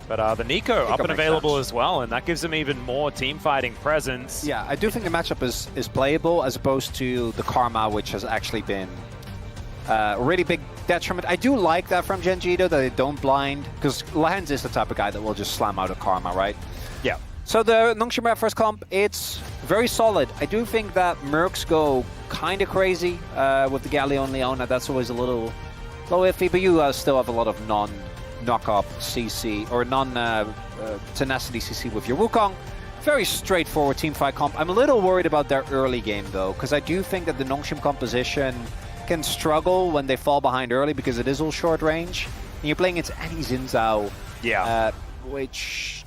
But the Nico up and available as well, and that gives him even more team-fighting presence. Yeah, I do think the matchup is playable as opposed to the Karma, which has actually been a really big detriment. I do like that from Gen.G, though, that they don't blind, because Lehens is the type of guy that will just slam out a Karma, right? Yeah. So the Nongshim first comp, it's very solid. I do think that Mercs go kind of crazy with the Galio and Leona. That's always a little iffy, but you still have a lot of non-knock-up CC, or non-tenacity CC with your Wukong. Very straightforward teamfight comp. I'm a little worried about their early game, though, because I do think that the Nongshim composition can struggle when they fall behind early, because it is all short range. And you're playing against any Xin Zhao, which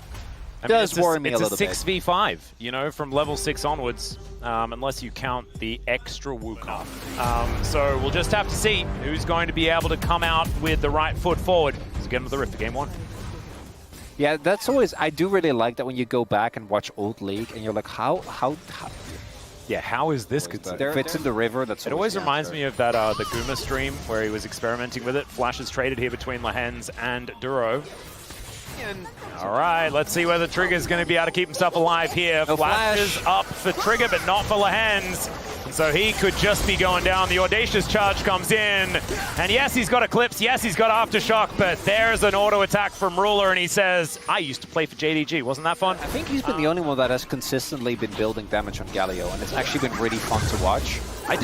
does worry me a little bit. It's a 6v5, you know, from level 6 onwards, unless you count the extra Wukong. So we'll just have to see who's going to be able to come out with the right foot forward to get into the Rift for game 1. Yeah, that's always, I do really like that when you go back and watch old League and you're like, how yeah, how is this considered? Fits in the river. That's it always reminds me of that the Guma stream where he was experimenting with it. Flash is traded here between Lehens and Duro. All right, let's see whether Trigger's going to be able to keep himself alive here. No Flash is up for Trigger, but not for Lehens. And so he could just be going down. The Audacious Charge comes in. And yes, he's got Eclipse. Yes, he's got Aftershock, but there's an auto attack from Ruler, and he says, I used to play for JDG. Wasn't that fun? I think he's been the only one that has consistently been building damage on Galio, and it's actually been really fun to watch. I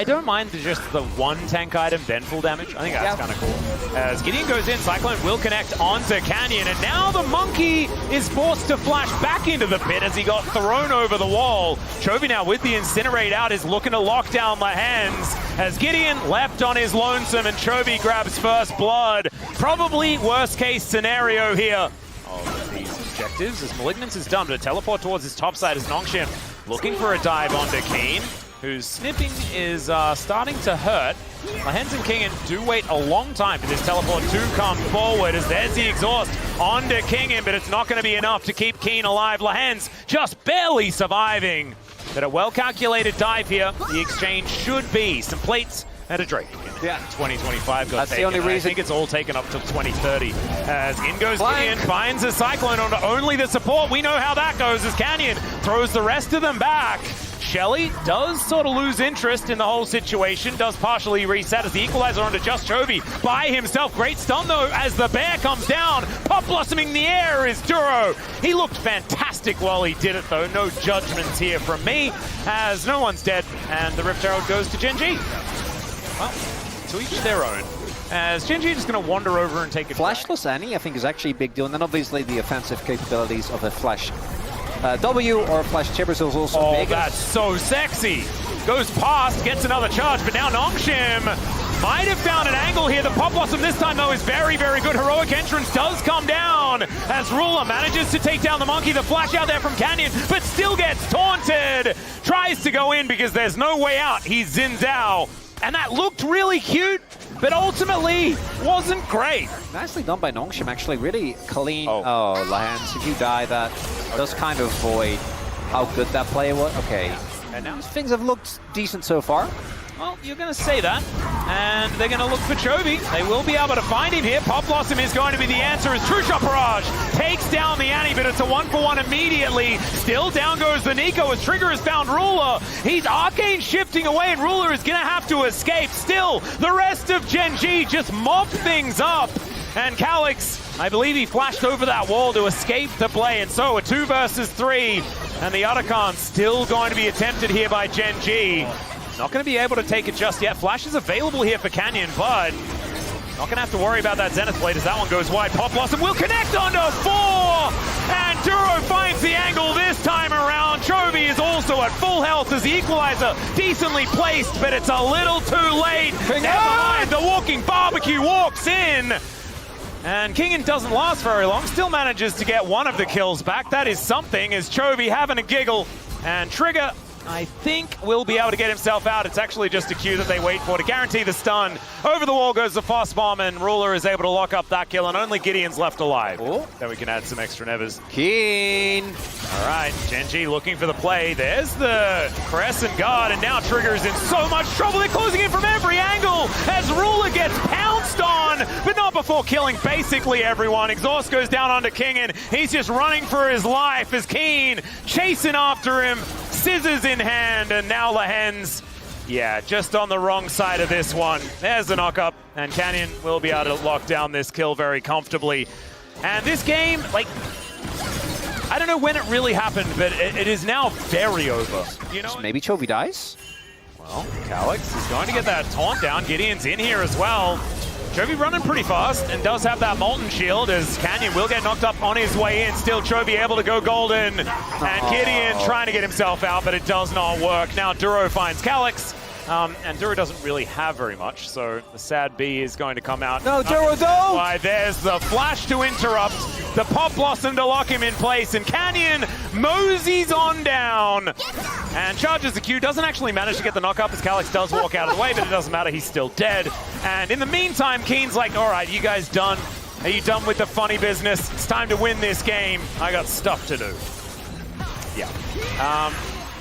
don't mind just the one tank item, then full damage. I think that's kind of cool. As Gideon goes in, Cyclone will connect onto Canyon, and now the Monkey is forced to flash back into the pit as he got thrown over the wall. Chovy now with the Incinerate out is looking to lock down Lehens as Gideon left on his lonesome and Chovy grabs first blood. Probably worst case scenario here of these objectives as Malignance is done, but a teleport towards his top side is Nongshim looking for a dive onto Keen, whose sniffing is starting to hurt. Lehens and Kingen do wait a long time for this teleport to come forward as there's the exhaust onto Kingen, but it's not going to be enough to keep Keen alive. Lehens just barely surviving. But a well-calculated dive here. The exchange should be some plates and a Drake. Yeah. 2025 got That's taken. the only reason. I think it's all taken up till 2030. As in goes Gideon, finds a Cyclone onto only the support. We know how that goes as Canyon throws the rest of them back. Shelly does sort of lose interest in the whole situation, does partially reset as the equalizer onto just Chovy by himself. Great stun though as the bear comes down. Pop blossoming the air is Duro. He looked fantastic while he did it though. No judgments here from me as no one's dead and the Rift Herald goes to Gen.G. Well, to each their own. As Gen.G is going to wander over and take a Flashless Annie, I think, is actually a big deal. And then obviously the offensive capabilities of a Flash W or Flash Tibbers is also big. Oh, that's so sexy. Goes past, gets another charge, but now Nongshim might have found an angle here. The Pop Blossom this time, though, is very, very good. Heroic Entrance does come down as Ruler manages to take down the Monkey. The flash out there from Canyon, but still gets taunted. Tries to go in because there's no way out. He's Xin Zhao. And that looked really cute, but ultimately wasn't great. Nicely done by Nongshim, actually. Really clean. Oh, Lehens, if you die, that does kind of void how good that play was. Okay. And now things have looked decent so far. Well, you're going to say that, and they're going to look for Chovy. They will be able to find him here. Pop Blossom is going to be the answer as True Shot Barrage takes down the Annie, but it's a 1-for-1 immediately. Still down goes the Nico as Trigger has found Ruler. He's Arcane shifting away, and Ruler is going to have to escape. Still, the rest of Gen.G just mop things up. And Calix, I believe he flashed over that wall to escape the play, and so a 2 versus 3. And the Otacon still going to be attempted here by Gen.G. Not going to be able to take it just yet. Flash is available here for Canyon, but not going to have to worry about that Zenith Blade as that one goes wide. Pop Blossom will connect onto 4! And Duro finds the angle this time around. Chovy is also at full health as the equalizer decently placed, but it's a little too late. Never mind, the walking barbecue walks in. And Kingen doesn't last very long, still manages to get one of the kills back. That is something, as Chovy having a giggle. And Trigger, I think, will be able to get himself out. It's actually just a Q that they wait for to guarantee the stun. Over the wall goes the Frost Bomb, and Ruler is able to lock up that kill, and only Gideon's left alive. Then we can add some extra nevers. Keen. All right, Gen.G looking for the play. There's the Crescent Guard, and now Trigger is in so much trouble. They're closing in from every angle as Ruler gets pounced on, but not before before killing basically everyone. Exhaust goes down onto King, and he's just running for his life as Keen chasing after him, scissors in hand, and now Lehens, yeah, just on the wrong side of this one. There's the knock-up, and Canyon will be able to lock down this kill very comfortably. And this game, like, I don't know when it really happened, but it is now very over. You know, maybe Chovy dies? Well, Calix is going to get that taunt down. Gideon's in here as well. Chovy running pretty fast and does have that Molten Shield as Canyon will get knocked up on his way in. Still Chovy able to go golden. And Gideon trying to get himself out, but it does not work. Now Duro finds Calix. And Duro doesn't really have very much, so the sad B is going to come out. No, Duro, don't! Why, there's the flash to interrupt, the Pop Blossom to lock him in place, and Canyon moseys on down. And charges the Q, doesn't actually manage to get the knock-up as Calix does walk out of the way, but it doesn't matter, he's still dead. And in the meantime, Keen's like, all right, you guys done? Are you done with the funny business? It's time to win this game. I got stuff to do. Yeah.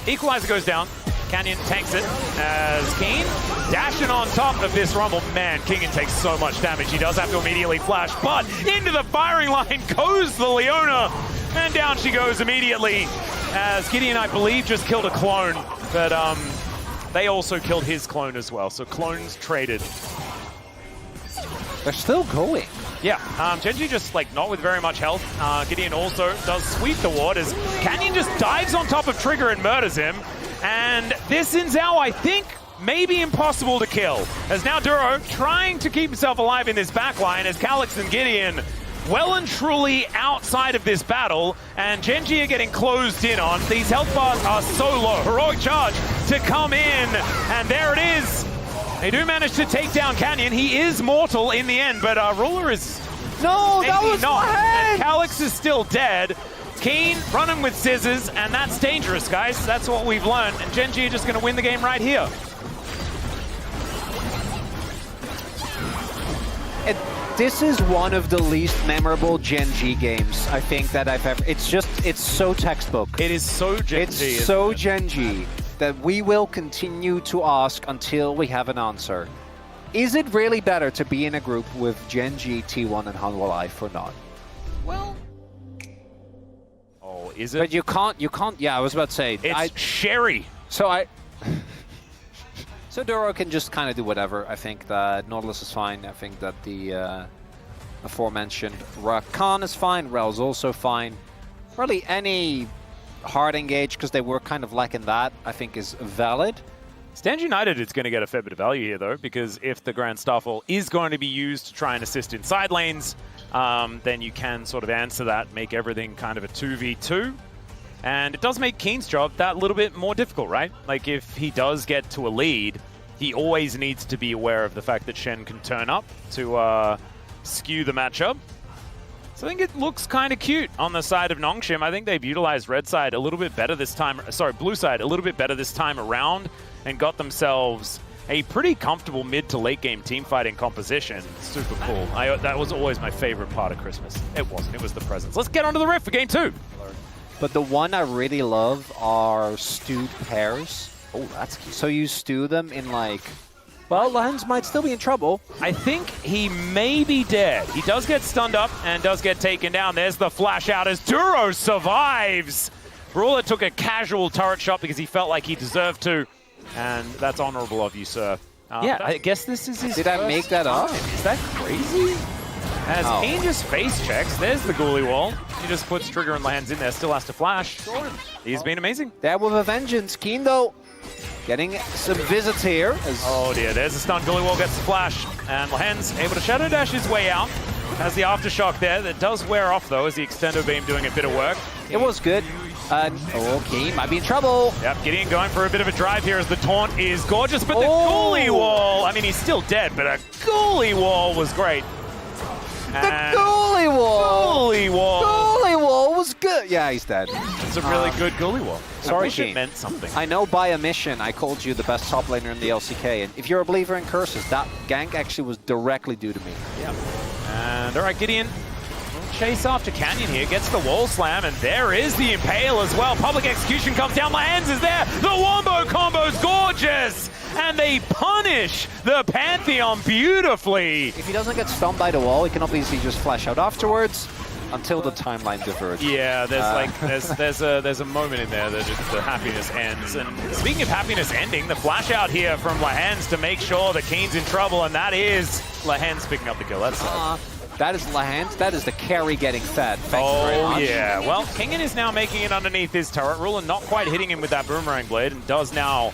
Equalizer goes down. Canyon takes it as Keen dashing on top of this rumble. Man, Kingen takes so much damage. He does have to immediately flash, but into the firing line goes the Leona, and down she goes immediately as Gideon, I believe, just killed a clone, but they also killed his clone as well, so clones traded. They're still going. Yeah, Genji just like not with very much health. Gideon also does sweep the ward as Canyon just dives on top of Trigger and murders him. And this Xin Zhao, I think, may be impossible to kill. As now Duro trying to keep himself alive in this backline as Calix and Gideon well and truly outside of this battle. And Genji are getting closed in on. These health bars are so low. Heroic charge to come in. And there it is. They do manage to take down Canyon. He is mortal in the end, but Ruler is that was not. and Calix is still dead. Keen running with scissors, and that's dangerous, guys. That's what we've learned. And Genji are just going to win the game right here. This is one of the least memorable Genji games I think that I've ever. It's so textbook. It is so Genji. It's so Genji that we will continue to ask until we have an answer. Is it really better to be in a group with Genji, T1, and Hanwha Life or not? Well. Oh, is it? But you can't, yeah, I was about to say. It's Sherry. So Duro can just kind of do whatever. I think that Nautilus is fine. I think that the aforementioned Rakan is fine. Rel's also fine. Really any hard engage, because they were kind of lacking that, I think is valid. Stand United is going to get a fair bit of value here, though, because if the Grand Starfall is going to be used to try and assist in side lanes, then you can sort of answer that, make everything kind of a 2v2. And it does make Keen's job that little bit more difficult, right? Like, if he does get to a lead, he always needs to be aware of the fact that Shen can turn up to skew the matchup. So I think it looks kind of cute on the side of Nongshim. I think they've utilized red side a little bit better this time, sorry, blue side a little bit better this time around, and got themselves a pretty comfortable mid to late game team fighting composition. Super cool. That was always my favorite part of Christmas. It wasn't, it was the presents. Let's get onto the riff for game 2. But the one I really love are stewed pears. Oh, that's cute. So you stew them in like, well, Lehens might still be in trouble. I think he may be dead. He does get stunned up and does get taken down. There's the flash out as Duro survives. Ruler took a casual turret shot because he felt like he deserved to. And that's honorable of you, sir. Yeah, I guess this is his Did I make that up? Is that crazy? As Keen just face checks, there's the ghoulie wall. He just puts Trigger and Lehens in there, still has to flash. He's been amazing. There with a vengeance. Keen, though, getting some visits here. Oh dear, there's the stun. Ghoulie wall gets the flash. And Lehens able to shadow dash his way out. Has the aftershock there. That does wear off, though, as the extendo beam doing a bit of work. It was good. Keen might be in trouble. Yep, Gideon going for a bit of a drive here as the taunt is gorgeous, but the ghoulie wall, I mean, he's still dead, but a ghoulie wall was great. The ghoulie wall! Ghoulie wall! Ghoulie wall was good! Yeah, he's dead. It's a really good ghoulie wall. Sorry, I wish Keen. it meant something. I know by omission I called you the best top laner in the LCK, and if you're a believer in curses, that gank actually was directly due to me. Yeah. And all right, Gideon Chase after Canyon here, gets the wall slam, and there is the Impale as well. Public Execution comes down, Lahens is there, the Wombo combo's gorgeous, and they punish the Pantheon beautifully. If he doesn't get stunned by the wall, he can obviously just flash out afterwards until the timeline diverges. Yeah, there's a moment in there that the happiness ends. And speaking of happiness ending, the flash out here from Lahens to make sure that Keen's in trouble, and that is Lahens picking up the kill. That's that is Lahens. That is the carry getting fed. Thank you very much. Yeah. Well, Kingen is now making it underneath his turret. Ruler not quite hitting him with that Boomerang Blade, and does now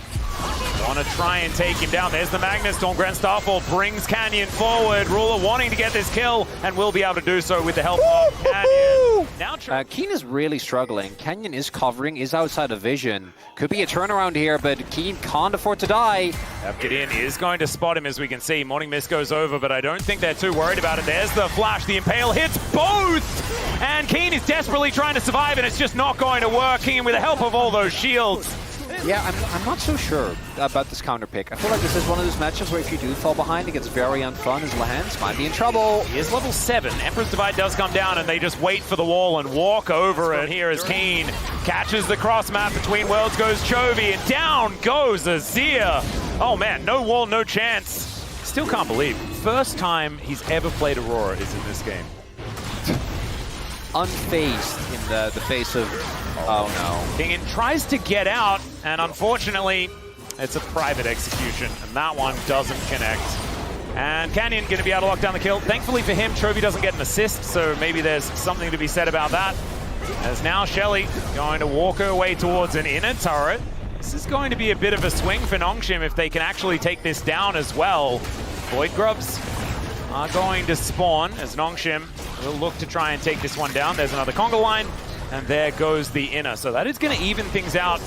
want to try and take him down. There's the Magnus Storm. Grand Starfall brings Canyon forward. Ruler wanting to get this kill, and will be able to do so with the help of Canyon. Now Keen is really struggling. Canyon is covering, is outside of vision. Could be a turnaround here, but Keen can't afford to die. Gideon is going to spot him, as we can see. Morning Mist goes over, but I don't think they're too worried about it. There's the flash. The Impale hits both! And Keen is desperately trying to survive, and it's just not going to work. Keen with the help of all those shields. Yeah, I'm not so sure about this counter pick. I feel like this is one of those matches where if you do fall behind, it gets very unfun, as Lahens might be in trouble. He is level 7. Emperor's Divide does come down, and they just wait for the wall and walk over it. Here is Keen. Catches the cross map between worlds, goes Chovy, and down goes Azir. Oh man, no wall, no chance. Still can't believe. First time he's ever played Aurora is in this game. Unfazed in the face of... Oh no. Kingen tries to get out, and unfortunately, it's a private execution, and that one doesn't connect. And Canyon going to be able to lock down the kill. Thankfully for him, Chovy doesn't get an assist, so maybe there's something to be said about that. As now Shelly going to walk her way towards an inner turret. This is going to be a bit of a swing for Nongshim if they can actually take this down as well. Void Grubs are going to spawn as Nongshim will look to try and take this one down. There's another conga line. And there goes the inner. So that is going to even things out.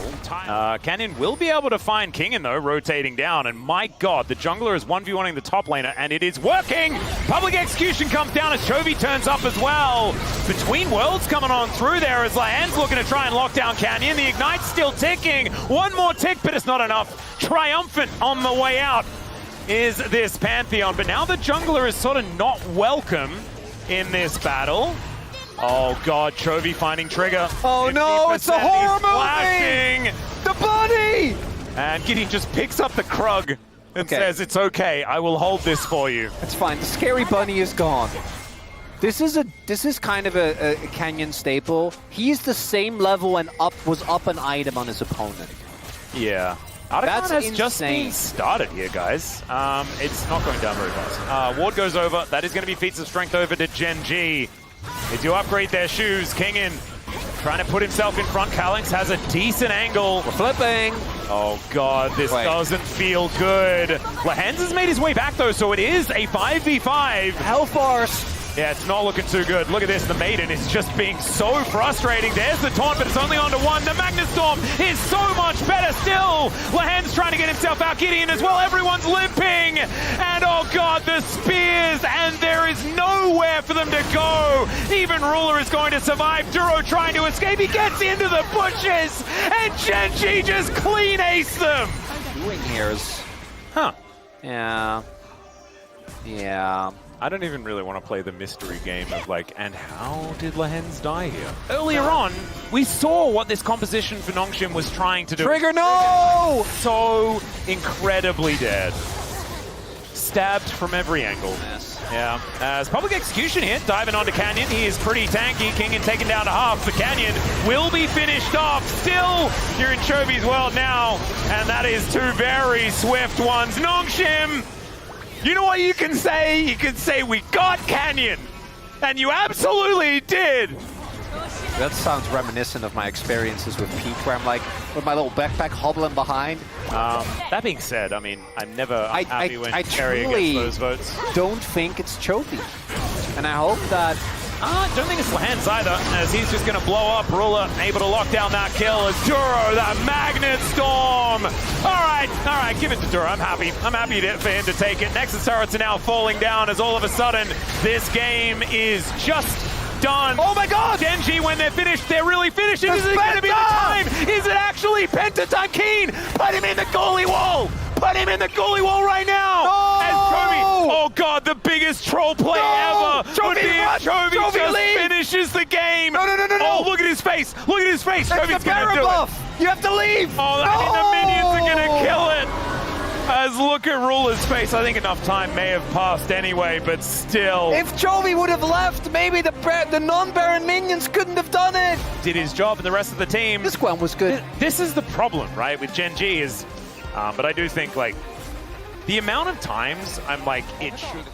Canyon will be able to find Kingen, though, rotating down. And my god, the jungler is 1v1ing the top laner, and it is working! Public Execution comes down as Chovy turns up as well. Between worlds coming on through there as Lahens looking to try and lock down Canyon. The Ignite's still ticking. One more tick, but it's not enough. Triumphant on the way out is this Pantheon. But now the jungler is sort of not welcome in this battle. Oh god, Chovy finding trigger. Oh no, it's a horror movie! The bunny! And Gideon just picks up the Krug and says, it's okay, I will hold this for you. It's fine, the scary bunny is gone. This is kind of a Canyon staple. He's the same level and was up an item on his opponent. Yeah. That's has insane. Just been started here, guys. It's not going down very fast. Ward goes over. That is going to be feats of strength over to Gen G. They do upgrade their shoes. Kingen trying to put himself in front. Calyx has a decent angle. We're flipping. Oh god, this doesn't feel good. Lahens has made his way back though, so it is a 5v5. Hellforce. Yeah, it's not looking too good. Look at this, the Maiden is just being so frustrating. There's the taunt, but it's only on to one. The Magnus Storm is so much better still. Lahens trying to get himself out. Gideon as well, everyone's limping. And oh god, the spears, and there is nowhere for them to go. Even Ruler is going to survive. Duro trying to escape, he gets into the bushes, and Genji just clean ace them. Doing here is... Huh. Yeah. Yeah. I don't even really want to play the mystery game of like, and how did Lahens die here? Earlier on, we saw what this composition for Nongshim was trying to do. Trigger, no! So incredibly dead. Stabbed from every angle. Yes. Yeah. As Public Execution here, diving onto Canyon. He is pretty tanky. Kingen taken down to half. The Canyon will be finished off. Still, you're in Chovy's world now. And that is two very swift ones. Nongshim! You know what you can say? You can say, we got Canyon! And you absolutely did! That sounds reminiscent of my experiences with Peak, where I'm like, with my little backpack hobbling behind. That being said, I mean, I'm never happy when Kerry gets those votes. Don't think it's Chovy. And I hope that... don't think it's Lahens either, as he's just going to blow up. Ruler able to lock down that kill as Duro, that Magnet Storm. All right, give it to Duro. I'm happy for him to take it. Nexus turrets are now falling down as all of a sudden this game is just done. Oh my god! Genji, when they're finished, they're really finished. Is it going to be the time? Is it actually Pentatime? Keen, put him in the goalie wall. Put him in the goalie wall right now. No! As Chovy, Oh god, the biggest troll play ever! Chovy, would be if run! Chovy Chovy, just leave! finishes the game! No, no, no, no, no! Oh, look at his face! Look at his face! That's Chovy's the gonna Baron do it! buff! You have to leave! Oh, I mean, the minions are gonna kill it! As look at Ruler's face, I think enough time may have passed anyway, but still. If Chovy would have left, maybe the non-Baron minions couldn't have done it! Did his job and the rest of the team. This Gwen was good. This is the problem, right, with Gen G is, but I do think, like, the amount of times I'm like, it should,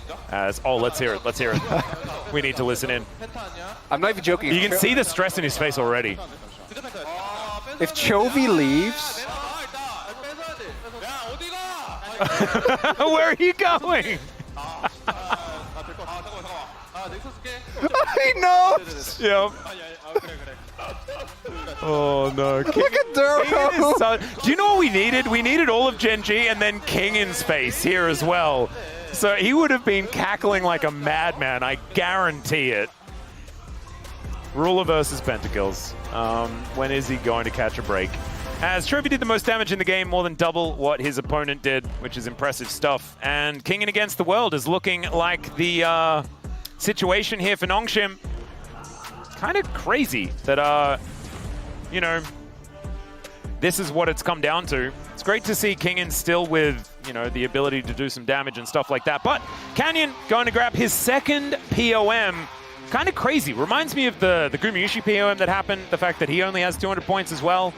oh, let's hear it, let's hear it. We need to listen in. I'm not even joking. You can see the stress in his face already. If Chovy leaves... Where are you going? He knows! Yep. Oh no. Look at Duro! Do you know what we needed? We needed all of Gen G and then King in space here as well. So he would have been cackling like a madman, I guarantee it. Ruler versus Pentakills. When is he going to catch a break? As Chovy did the most damage in the game, more than double what his opponent did, which is impressive stuff. And King in Against the World is looking like the situation here for Nongshim. Kind of crazy that, you know, this is what it's come down to. It's great to see Kingin still with, you know, the ability to do some damage and stuff like that. But Canyon going to grab his second POM. Kind of crazy. Reminds me of the Gumayusi POM that happened. The fact that he only has 200 points as well.